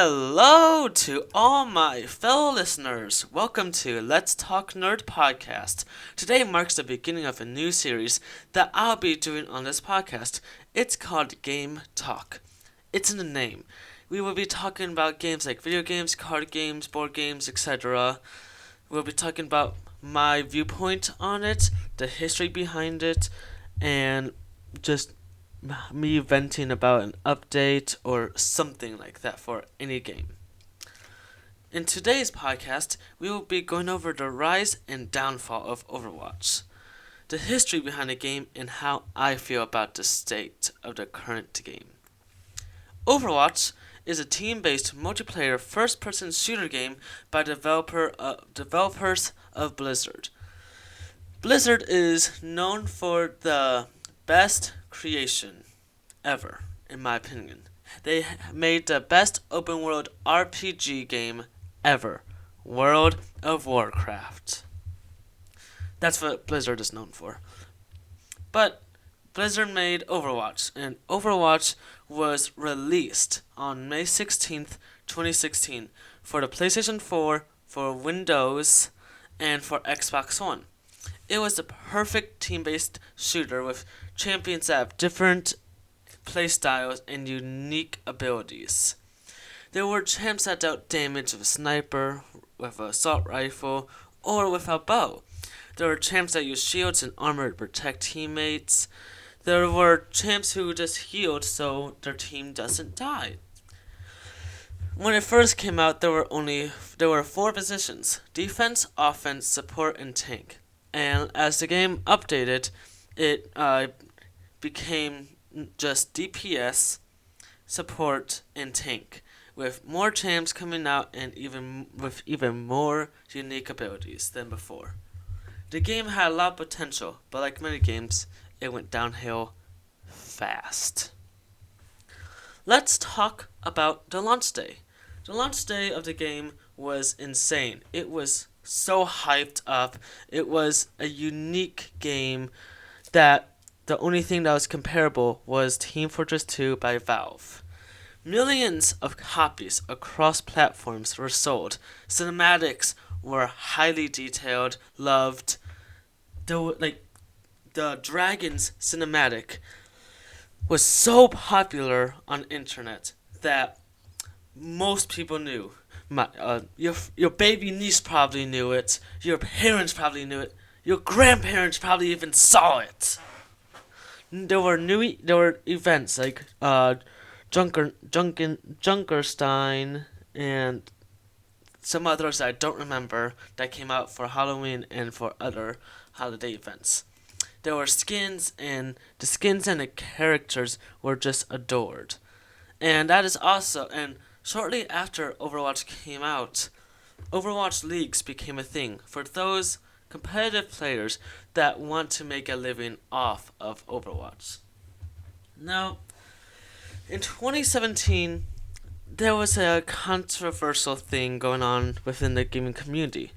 Hello to all my fellow listeners. Welcome to Let's Talk Nerd podcast. Today marks the beginning of a new series that I'll be doing on this podcast. It's called Game Talk. It's in the name. We will be talking about games like video games, card games, board games, etc. We'll be talking about my viewpoint on it, the history behind it, and just me venting about an update or something like that for any game. In today's podcast, we will be going over the rise and downfall of Overwatch, the history behind the game, and how I feel about the state of the current game. Overwatch is a team-based multiplayer first-person shooter game by developers of Blizzard. Blizzard is known for the best creation ever, in my opinion. They made the best open world RPG game ever, World of Warcraft. That's what Blizzard is known for. But Blizzard made Overwatch, and Overwatch was released on May 16th, 2016 for the PlayStation 4, for Windows, and for Xbox One. It was the perfect team-based shooter with champions that have different playstyles and unique abilities. There were champs that dealt damage with a sniper, with an assault rifle, or with a bow. There were champs that used shields and armor to protect teammates. There were champs who just healed so their team doesn't die. When it first came out, there were 4 positions: defense, offense, support, and tank. And as the game updated, it became just DPS, support, and tank, with more champs coming out and even more unique abilities than before. The game had a lot of potential, but like many games, it went downhill fast. Let's talk about the launch day. The launch day of the game was insane. It was so hyped up. It was a unique game that the only thing that was comparable was Team Fortress 2 by Valve. Millions of copies across platforms were sold. Cinematics were highly detailed, loved. The Dragons cinematic was so popular on internet that most people knew. Your baby niece probably knew it. Your parents probably knew it. Your grandparents probably even saw it. There were events like Junkerstein and some others that I don't remember that came out for Halloween and for other holiday events. There were skins, and the skins and the characters were just adored. And that is also, and shortly after Overwatch came out, Overwatch leagues became a thing for those competitive players that want to make a living off of Overwatch. Now, in 2017, there was a controversial thing going on within the gaming community,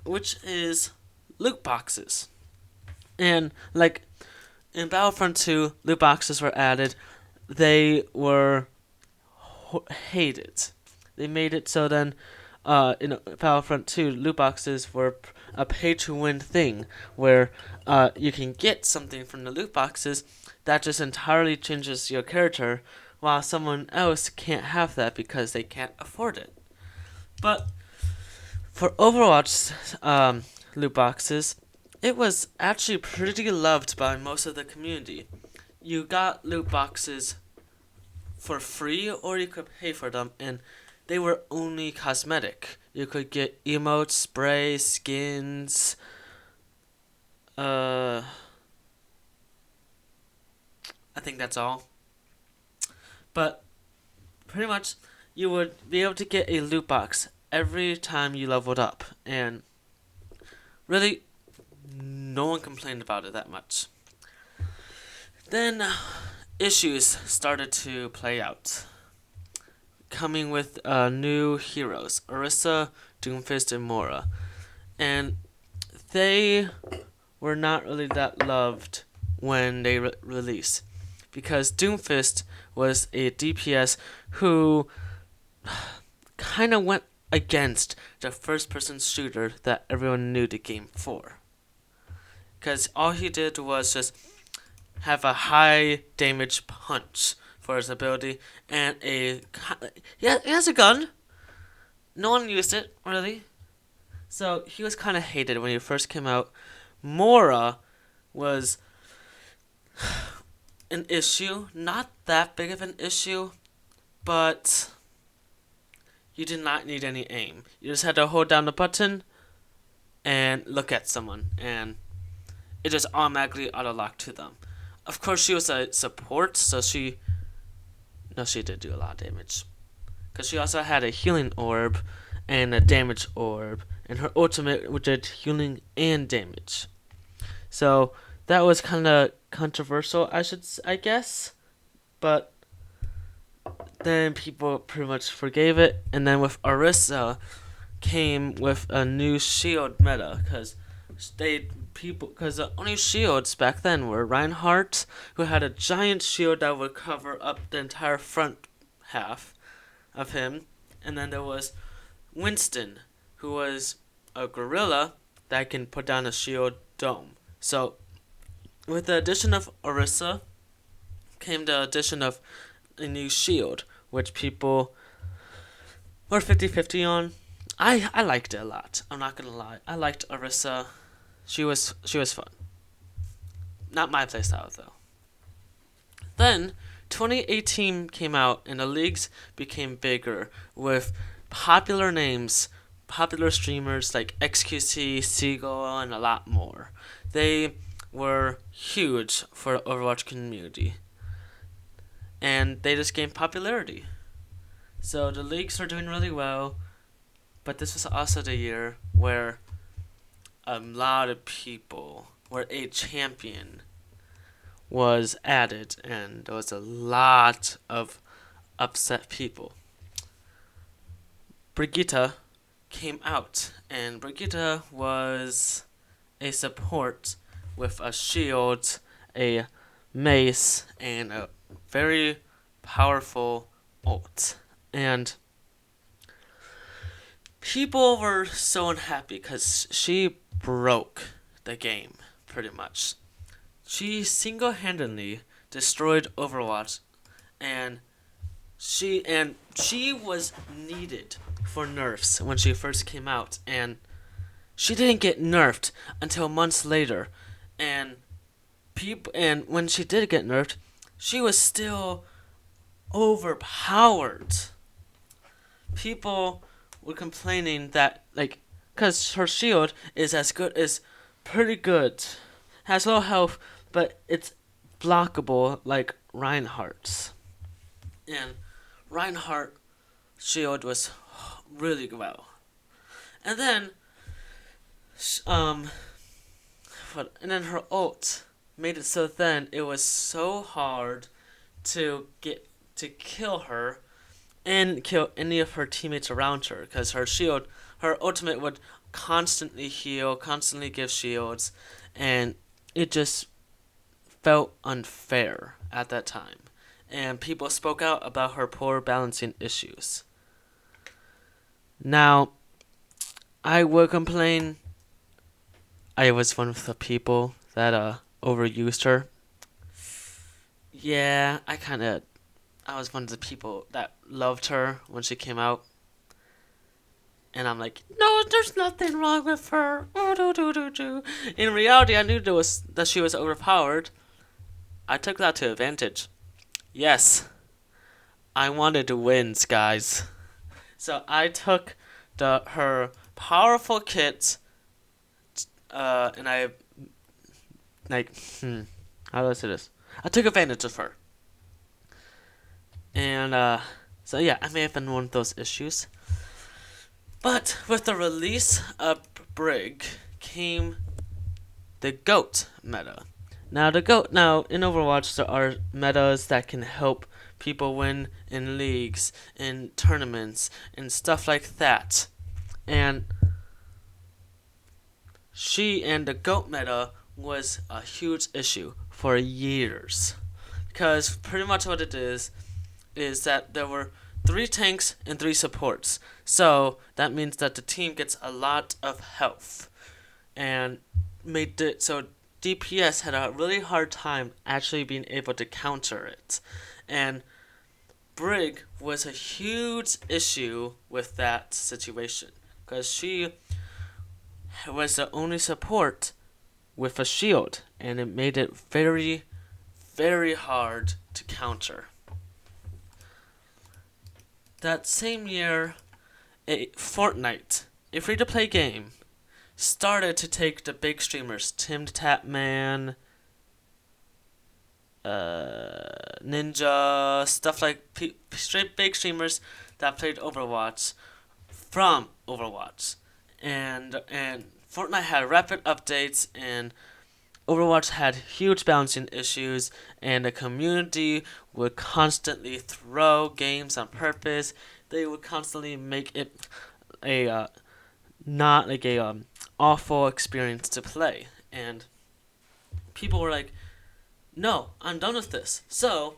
which is loot boxes. And like in Battlefront 2, loot boxes were added. They were hated. They made it so then in Battlefront 2, loot boxes were a pay-to-win thing where you can get something from the loot boxes that just entirely changes your character, while someone else can't have that because they can't afford it. But for Overwatch loot boxes, it was actually pretty loved by most of the community. You got loot boxes for free, or you could pay for them, and they were only cosmetic. You could get emotes, spray, skins, I think that's all. But pretty much, you would be able to get a loot box every time you leveled up, and really, no one complained about it that much. Then issues started to play out, coming with new heroes, Orisa, Doomfist, and Mora. And they were not really that loved when they released, because Doomfist was a DPS who kind of went against the first-person shooter that everyone knew the game for. Because all he did was just have a high damage punch for his ability, and yeah, he has a gun. No one used it really, so he was kind of hated when he first came out. Mora was an issue, not that big of an issue, but you did not need any aim. You just had to hold down the button and look at someone, and it just automatically auto-locked to them. Of course, she was a support, so she did do a lot of damage. Because she also had a healing orb and a damage orb, and her ultimate did healing and damage. So that was kind of controversial, I guess, but then people pretty much forgave it. And then with Orisa came with a new shield meta, because the only shields back then were Reinhardt, who had a giant shield that would cover up the entire front half of him, and then there was Winston, who was a gorilla that can put down a shield dome. So with the addition of Orisa came the addition of a new shield, which people were 50-50 on. I liked it a lot. I'm not gonna lie. I liked Orisa. She was fun. Not my playstyle though. Then 2018 came out and the leagues became bigger with popular names, popular streamers like XQC, Seagull, and a lot more. They were huge for the Overwatch community, and they just gained popularity. So the leagues were doing really well, but this was also the year where a lot of people, where a champion was added, and there was a lot of upset people. Brigitte came out, and Brigitte was a support with a shield, a mace, and a very powerful ult. And people were so unhappy because she broke the game, pretty much. She single-handedly destroyed Overwatch, and she was needed for nerfs when she first came out, and she didn't get nerfed until months later. And when she did get nerfed, she was still overpowered. People were complaining that, because her shield is pretty good, has low health, but it's blockable like Reinhardt's. And Reinhardt shield was really well. And then, her ult made it so then it was so hard to kill her and kill any of her teammates around her, because her ultimate would constantly heal, constantly give shields, and it just felt unfair at that time. And people spoke out about her poor balancing issues. Now, I would complain I was one of the people that overused her. Yeah, I was one of the people that loved her when she came out. And I'm like, no, there's nothing wrong with her. In reality, I knew that she was overpowered. I took that to advantage. Yes, I wanted to win, guys. So I took her powerful kit, and how do I say this? I took advantage of her. And, so yeah, I may have been one of those issues. But with the release of Brig came the GOAT meta. Now in Overwatch there are metas that can help people win in leagues, in tournaments, and stuff like that. And the GOAT meta was a huge issue for years. Because pretty much what it is that there were 3 tanks and 3 supports. So that means that the team gets a lot of health, and made it so DPS had a really hard time actually being able to counter it. And Brig was a huge issue with that situation because she was the only support with a shield, and it made it very, very hard to counter. That same year, Fortnite, a free-to-play game, started to take the big streamers, Tim the Tatman, Ninja, stuff like straight big streamers that played Overwatch from Overwatch, and Fortnite had rapid updates, and Overwatch had huge balancing issues, and the community would constantly throw games on purpose. They would constantly make it a not like a awful experience to play, and people were like, "No, I'm done with this." So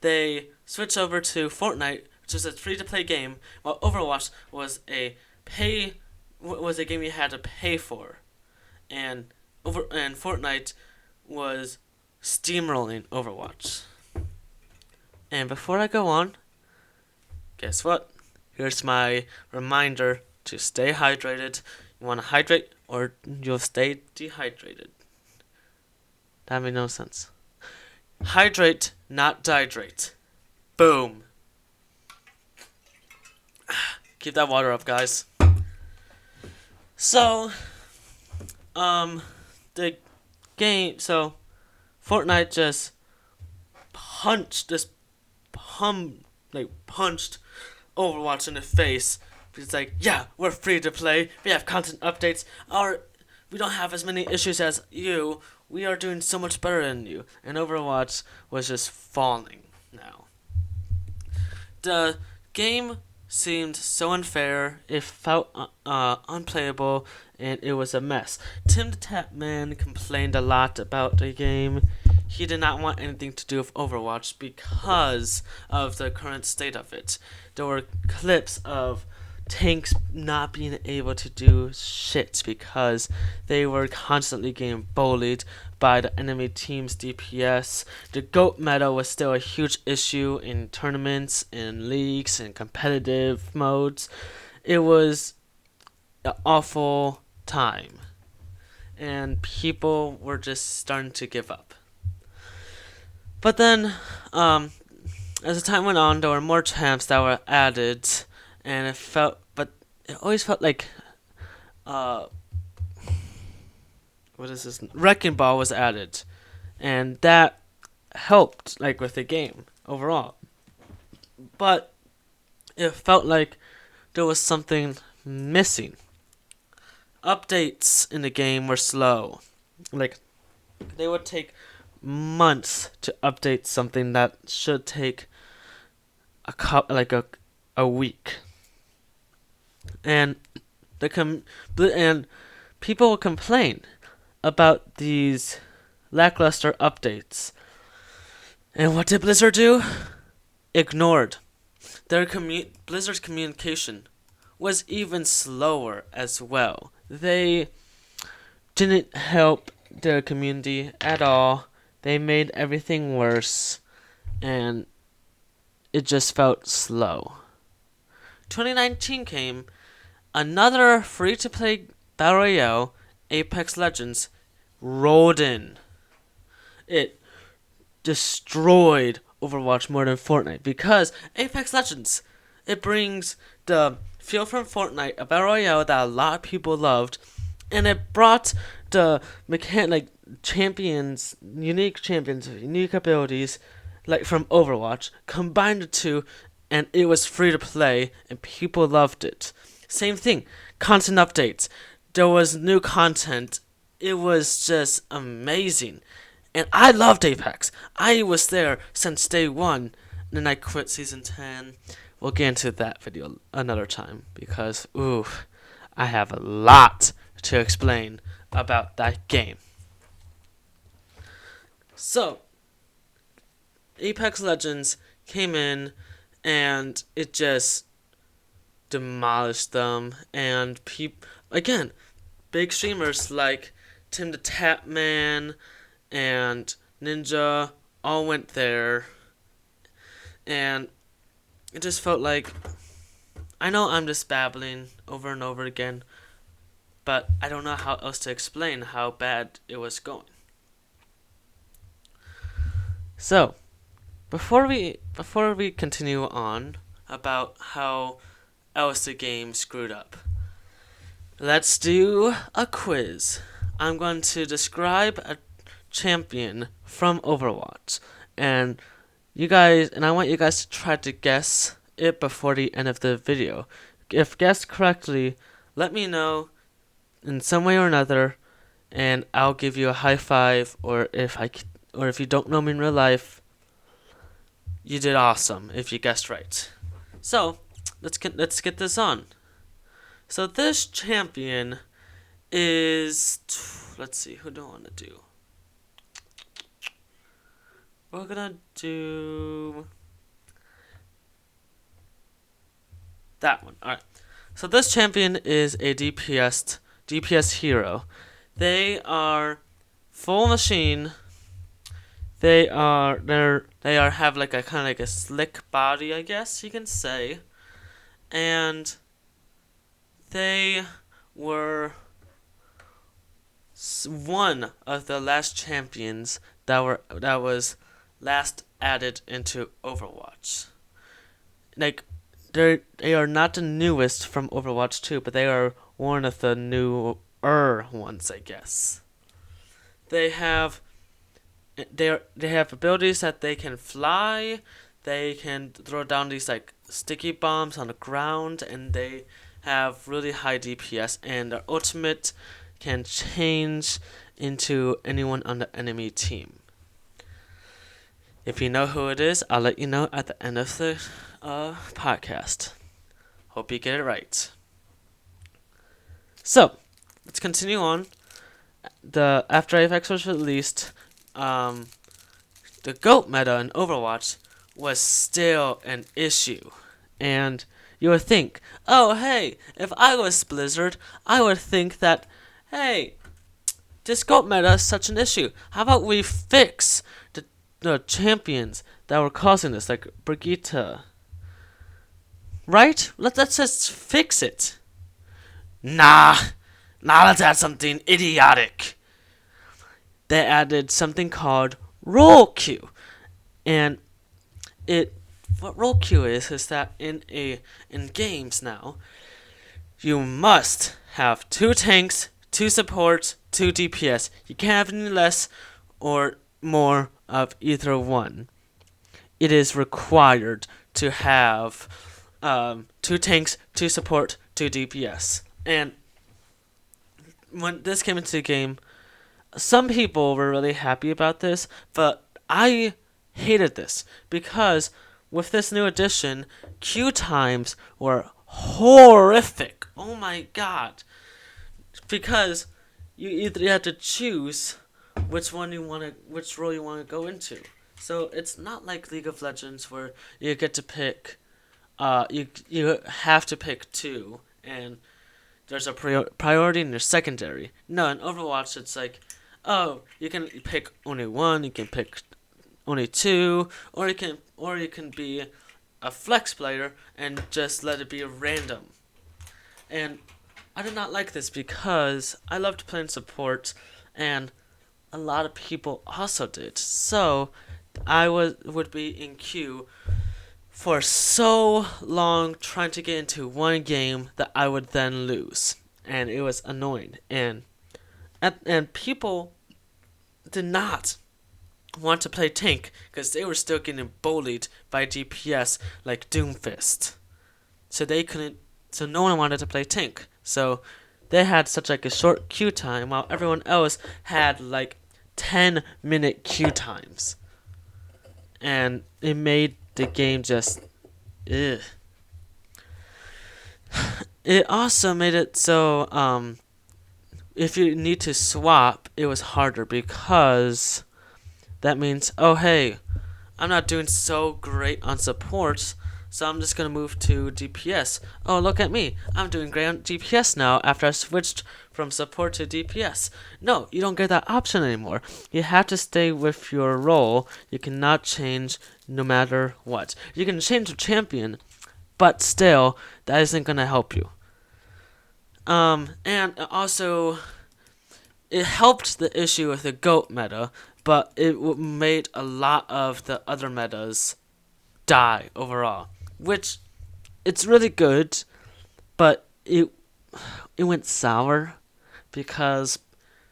they switched over to Fortnite, which is a free-to-play game, while Overwatch was a game you had to pay for, and Fortnite was steamrolling Overwatch. And before I go on, guess what? Here's my reminder to stay hydrated. You want to hydrate or you'll stay dehydrated. That made no sense. Hydrate, not dihydrate. Boom. Keep that water up, guys. So, the game, so Fortnite just punched Overwatch in the face. It's like, yeah, we're free to play. We have content updates. We don't have as many issues as you. We are doing so much better than you. And Overwatch was just falling now. The game seemed so unfair. It felt unplayable, and it was a mess. Tim the Tatman complained a lot about the game. He did not want anything to do with Overwatch because of the current state of it. There were clips of tanks not being able to do shit because they were constantly getting bullied by the enemy team's DPS. The GOAT meta was still a huge issue in tournaments, in leagues, and competitive modes. It was an awful time, and people were just starting to give up. But then, as the time went on, there were more champs that were added, and it always felt like, what is this? Wrecking Ball was added, and that helped, like, with the game overall. But it felt like there was something missing. Updates in the game were slow. Like, they would take months to update something that should take a week. And and people will complain about these lackluster updates. And what did Blizzard do? Ignored. Blizzard's communication was even slower as well. They didn't help the community at all. They made everything worse, and it just felt slow. 2019 came. Another free-to-play Battle Royale, Apex Legends, rolled in. It destroyed Overwatch more than Fortnite because Apex Legends, it brings the feel from Fortnite, a Battle Royale that a lot of people loved, and it brought the unique abilities, like from Overwatch, combined the two, and it was free to play, and people loved it. Same thing, constant updates. There was new content. It was just amazing. And I loved Apex. I was there since day one. And then I quit Season 10. We'll get into that video another time. Because, I have a lot to explain about that game. So, Apex Legends came in, and it just demolished them. And again, big streamers like Tim the Tapman and Ninja all went there, and it just felt like, I know I'm just babbling over and over again, but I don't know how else to explain how bad it was going. So, before we continue on about how else the game screwed up, let's do a quiz. I'm going to describe a champion from Overwatch, and I want you guys to try to guess it before the end of the video. If guessed correctly, let me know in some way or another, and I'll give you a high five. Or if you don't know me in real life, you did awesome if you guessed right. So let's get this on. So this champion is, let's see, who do I want to do? We're gonna do that one. Alright. So this champion is a DPS hero. They are full machine. They have like a kind of like a slick body, I guess you can say. And they were one of the last champions that was last added into Overwatch. Like, they are not the newest from Overwatch 2, but they are one of the newer ones, I guess. They have abilities that they can fly, they can throw down these like sticky bombs on the ground, and they have really high DPS, and their ultimate can change into anyone on the enemy team. If you know who it is, I'll let you know at the end of the podcast. Hope you get it right. So, let's continue on. After Apex was released, the GOAT meta in Overwatch was still an issue. And you would think, oh hey, if I was Blizzard, I would think that, hey, this GOAT meta is such an issue. How about we fix the champions that were causing this, like Brigitte? Right? Let's just fix it. Nah, let's add something idiotic. They added something called role queue. And what role queue is that in games now, you must have 2 tanks, 2 supports, 2 DPS. You can't have any less or more of either one. It is required to have 2 tanks, 2 support, 2 DPS. And when this came into the game, some people were really happy about this, but I hated this because with this new addition, queue times were horrific. Oh my god. Because you either have to choose which role you want to go into. So it's not like League of Legends where you get to pick you have to pick 2, and there's a priority and there's secondary. No, in Overwatch it's like, oh, you can pick only 1, you can pick only 2, or you can be a flex player and just let it be random. And I did not like this because I loved playing support, and a lot of people also did. So I would be in queue for so long trying to get into one game that I would then lose, and it was annoying. And people did not want to play tank because they were still getting bullied by DPS like Doomfist. So no one wanted to play tank. So they had such like a short queue time while everyone else had like 10-minute queue times. And it made the game just ugh. It also made it so if you need to swap, it was harder because that means, oh hey, I'm not doing so great on support, so I'm just gonna move to DPS. Oh, look at me. I'm doing great on DPS now after I switched from support to DPS. No, you don't get that option anymore. You have to stay with your role. You cannot change no matter what. You can change to champion, but still, that isn't gonna help you. And also, it helped the issue with the GOAT meta, but it made a lot of the other metas die overall, which it's really good, but it went sour because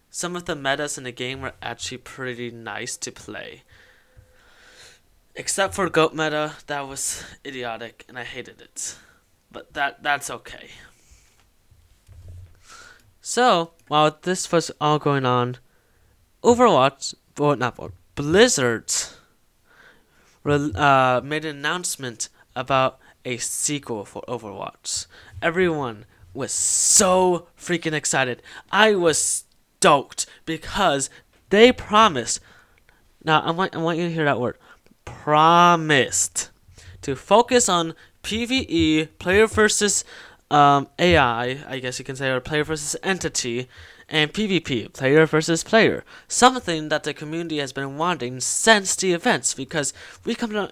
some of the metas in the game were actually pretty nice to play. Except for GOAT meta, that was idiotic and I hated it. But that's okay. So, while this was all going on, Overwatch, well, not Overwatch, Blizzard made an announcement about a sequel for Overwatch. Everyone was so freaking excited. I was stoked because they promised. Now, I want you to hear that word. Promised to focus on PvE, player versus AI, I guess you can say, or player versus entity, and PvP, player versus player. Something that the community has been wanting since the events, because we kept on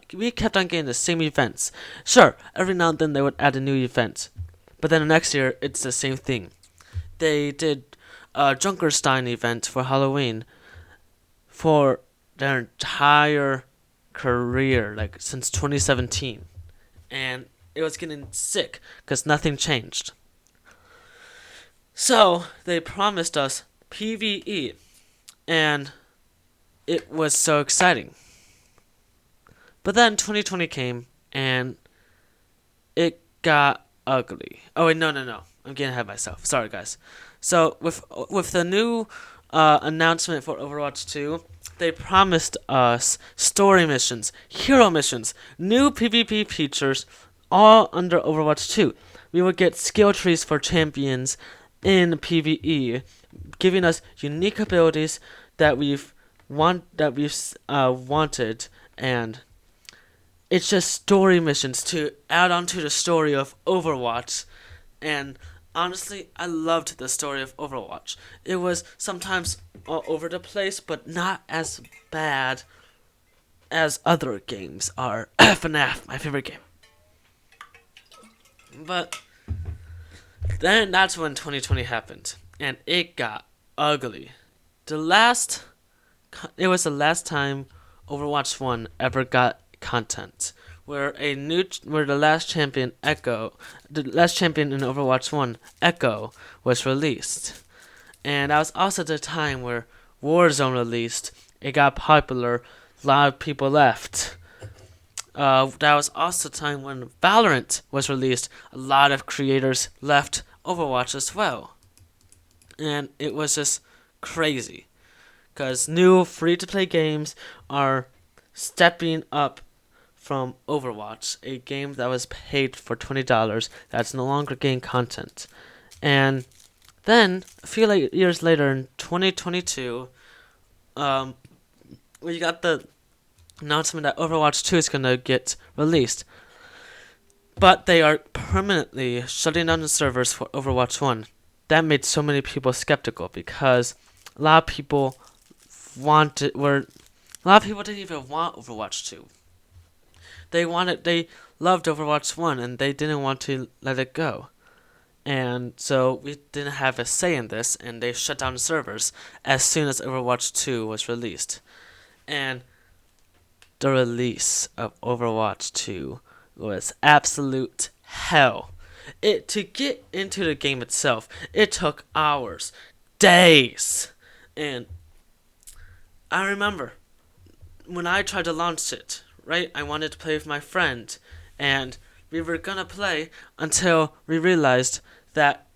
getting the same events. Sure, every now and then they would add a new event, but then the next year it's the same thing. They did a Junkerstein event for Halloween for their entire career, like since 2017, and it was getting sick because nothing changed. So they promised us PvE, and it was so exciting. But then 2020 came, and it got ugly. Oh wait, no, I'm getting ahead of myself. Sorry, guys. So with the new announcement for Overwatch 2, they promised us story missions, hero missions, new PvP features, all under Overwatch 2. We would get skill trees for champions in PvE, giving us unique abilities that we've wanted, and it's just story missions to add on to the story of Overwatch. And honestly, I loved the story of Overwatch. It was sometimes all over the place, but not as bad as other games are. FNAF, my favorite game. But then that's when 2020 happened, and it got ugly. It was the last time Overwatch 1 ever got content, where the last champion in Overwatch 1, Echo, was released. And that was also the time where Warzone released. It got popular, a lot of people left. That was also the time when Valorant was released. A lot of creators left Overwatch as well. And it was just crazy, because new free-to-play games are stepping up from Overwatch, a game that was paid for $20 that's no longer getting content. And then, a few years later, in 2022, we got the announcement that Overwatch 2 is going to get released. But they are permanently shutting down the servers for Overwatch 1. That made so many people skeptical, because a lot of people didn't even want Overwatch 2. They loved Overwatch 1, and they didn't want to let it go. And so we didn't have a say in this, and they shut down the servers as soon as Overwatch 2 was released. And the release of Overwatch 2 was absolute hell. To get into the game itself, it took hours, days. And I remember when I tried to launch it, right? I wanted to play with my friend, and we were gonna play until we realized that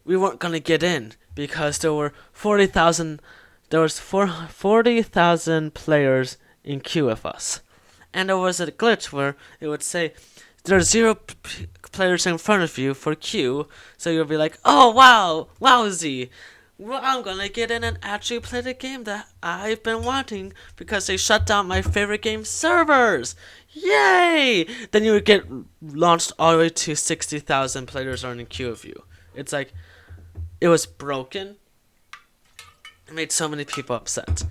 we weren't gonna get in, because there were 40,000 players in queue with us. And there was a glitch where it would say there's 0 players in front of you for queue, so you'll be like, oh wow, wowzy, Well, I'm gonna get in and actually play the game that I've been wanting because they shut down my favorite game servers. Yay! Then you would get launched all the way to 60,000 players are in a queue of you. It's like, it was broken. It made so many people upset.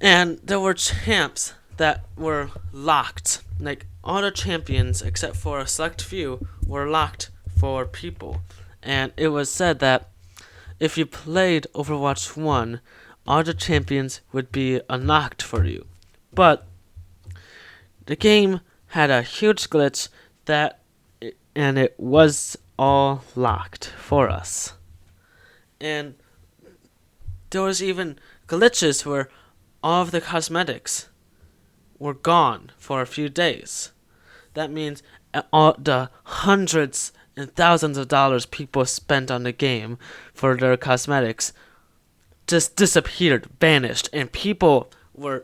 And there were champs that were locked. Like, all the champions, except for a select few, were locked for people. And it was said that if you played Overwatch 1, all the champions would be unlocked for you. But the game had a huge glitch and it was all locked for us. And there was even glitches where all of the cosmetics were gone for a few days. That means all the hundreds and thousands of dollars people spent on the game for their cosmetics just disappeared, vanished, and people were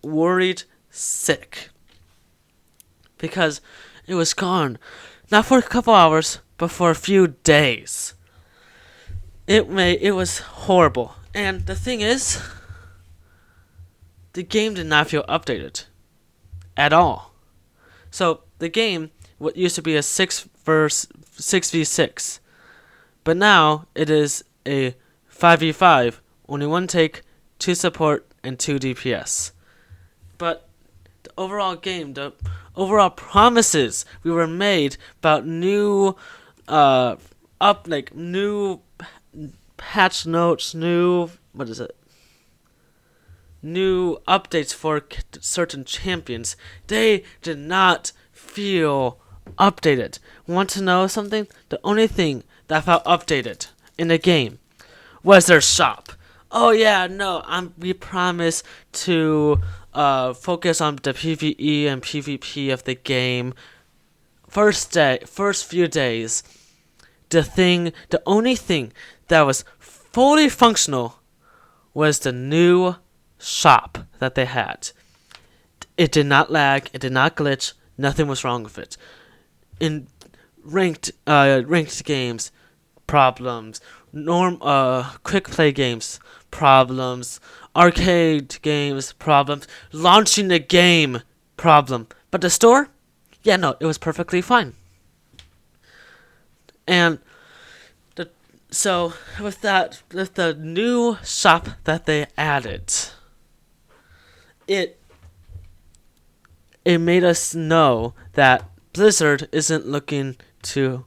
worried sick because it was gone, not for a couple hours, but for a few days. It was horrible, and the thing is, the game did not feel updated at all. So the game, what used to be a 6v6, but now it is a 5v5, only one take, 2 support, and 2 DPS. But the overall game, the overall promises we were made about new, new patch notes, new updates for certain champions, they did not feel updated. Want to know something? The only thing that felt updated in the game was their shop. Oh yeah, no, we promise to focus on the PvE and PvP of the game. First few days, the only thing that was fully functional was the new shop that they had. It did not lag, it did not glitch, nothing was wrong with it. In ranked games, problems. Quick play games, problems. Arcade games, problems. Launching the game, problem. But the store? Yeah, no, it was perfectly fine. And so with the new shop that they added, it made us know that Blizzard isn't looking to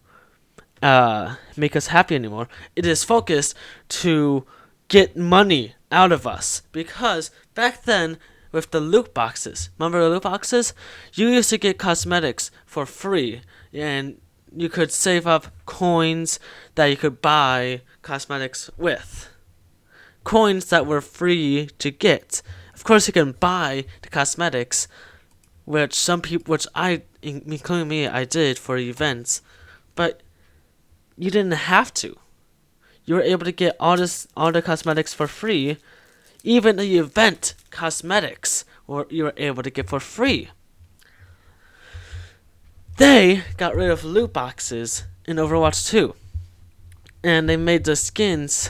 make us happy anymore. It is focused to get money out of us, because back then with the loot boxes, remember the loot boxes? You used to get cosmetics for free, and you could save up coins that you could buy cosmetics with. Coins that were free to get. Of course, you can buy the cosmetics, which some people, which I, including me, I did for events, but you didn't have to. You were able to get all the cosmetics for free. Even the event cosmetics you were able to get for free. They got rid of loot boxes in Overwatch 2. And they made the skins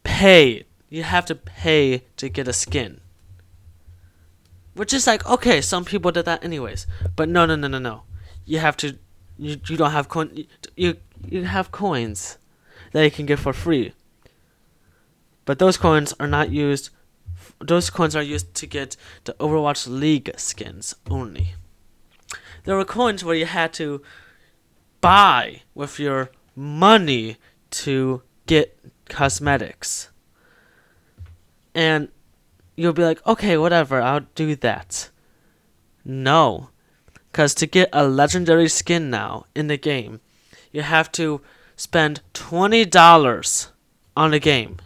pay. You have to pay to get a skin. Which is like, okay, some people did that anyways. But no. You have to, you don't have you have coins that you can get for free. But those coins are not used, those coins are used to get the Overwatch League skins only. There were coins where you had to buy with your money to get cosmetics. And you'll be like, okay, whatever, I'll do that. No. Because to get a legendary skin now in the game, you have to spend $20 on the game.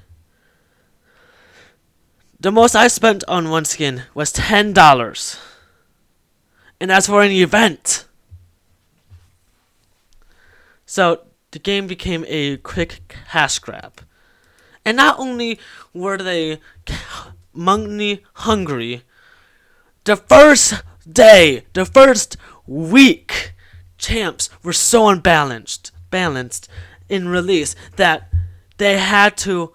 The most I spent on one skin was $10. And that's for an event. So the game became a quick cash grab. And not only were they money hungry, the first week, champs were so unbalanced in release that they had to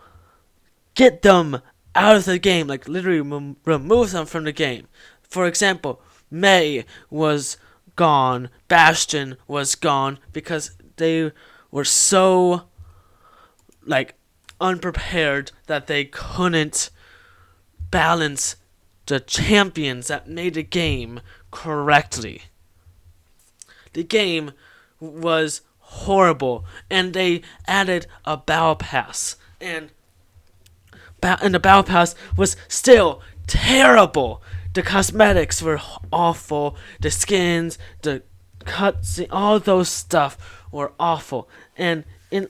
get them out of the game, like literally remove them from the game. For example, May was gone, Bastion was gone because they were so like unprepared that they couldn't balance the champions that made the game correctly. The game was horrible, and they added a battle pass, and the battle pass was still terrible. The cosmetics were awful. The skins, the cuts, all those stuff were awful. And in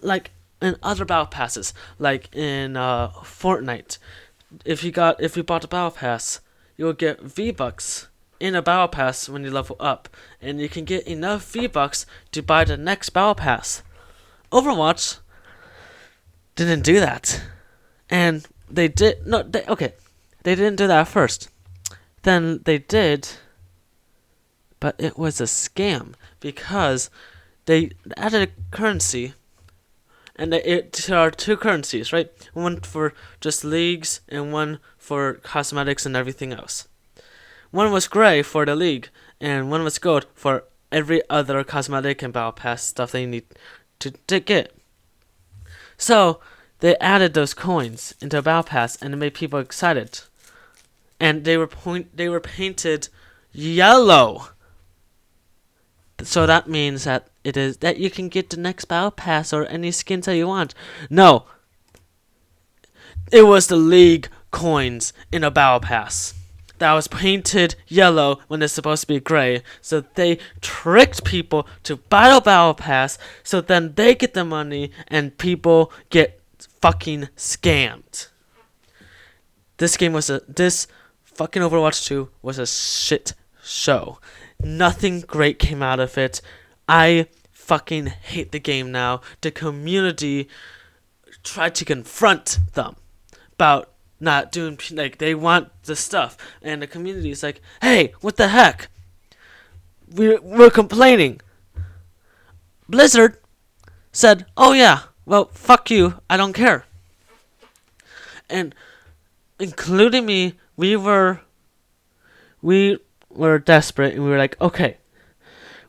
other battle passes, like in Fortnite, if you bought the battle pass, you'll get V-Bucks in a battle pass when you level up, and you can get enough V-Bucks to buy the next battle pass. Overwatch didn't do that, and they didn't do that at first. Then they did, but it was a scam because they added a currency, and there are two currencies, right? One for just leagues and one for cosmetics and everything else. One was gray for the league, and one was gold for every other cosmetic and battle pass stuff they need to get. So they added those coins into a battle pass, and it made people excited. And they were painted yellow. So that means that you can get the next battle pass or any skins that you want. No, it was the league coins in a battle pass that was painted yellow when it's supposed to be gray. So they tricked people to buy the battle pass, so then they get the money and people get fucking scammed. This fucking Overwatch 2 was a shit show. Nothing great came out of it. I fucking hate the game now. The community tried to confront them about not doing, they want the stuff, and the community is like, hey, what the heck? We're complaining. Blizzard said, oh yeah, well, fuck you, I don't care. And including me, we were desperate, and we were like, okay,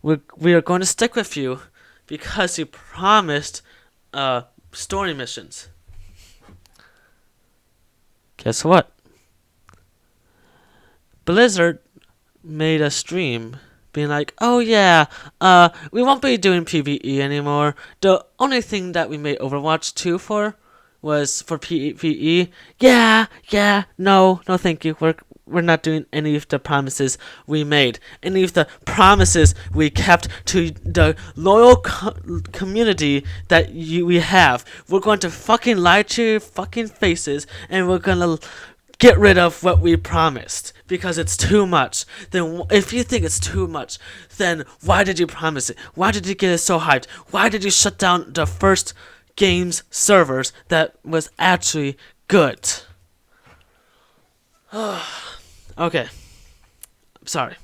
we are going to stick with you because you promised story missions. Guess what? Blizzard made a stream being like, oh yeah, we won't be doing PvE anymore. The only thing that we made Overwatch 2 for was for PvE. Yeah, no thank you. We're not doing any of the promises we made. Any of the promises we kept to the loyal community that we have. We're going to fucking lie to your fucking faces, and we're going to get rid of what we promised because it's too much. Then if you think it's too much, then why did you promise it? Why did you get it so hyped? Why did you shut down the first game's servers that was actually good? Okay. Sorry.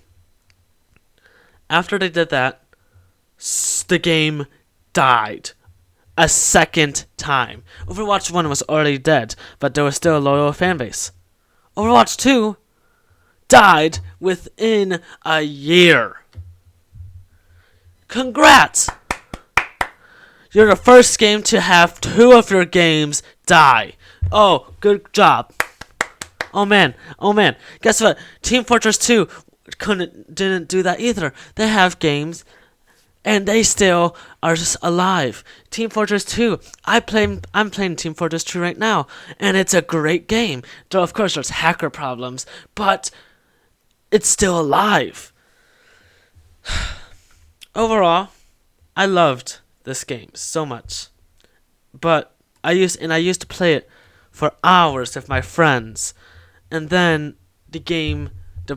After they did that, the game died a second time. Overwatch 1 was already dead, but there was still a loyal fanbase. Overwatch 2 died within a year. Congrats! You're the first game to have 2 of your games die. Oh, good job. Oh man. Guess what? Team Fortress 2 didn't do that either. They have games and they still are just alive. Team Fortress 2. I'm playing Team Fortress 2 right now, and it's a great game. Though of course there's hacker problems, but it's still alive. Overall, I loved this game so much. But I used to play it for hours with my friends. And then the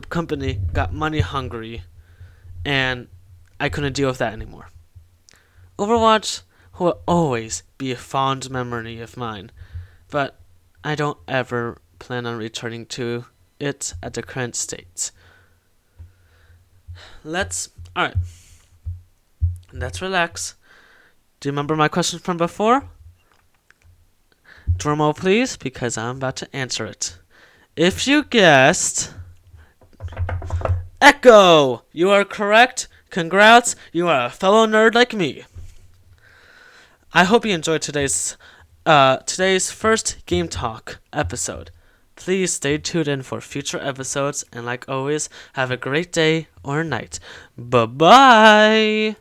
company got money hungry, and I couldn't deal with that anymore. Overwatch will always be a fond memory of mine, but I don't ever plan on returning to it at the current state. Let's relax. Do you remember my question from before? Drumroll, please, because I'm about to answer it. If you guessed Echo, you are correct. Congrats, you are a fellow nerd like me. I hope you enjoyed today's first Game Talk episode. Please stay tuned in for future episodes, and like always, have a great day or night. Bye-bye!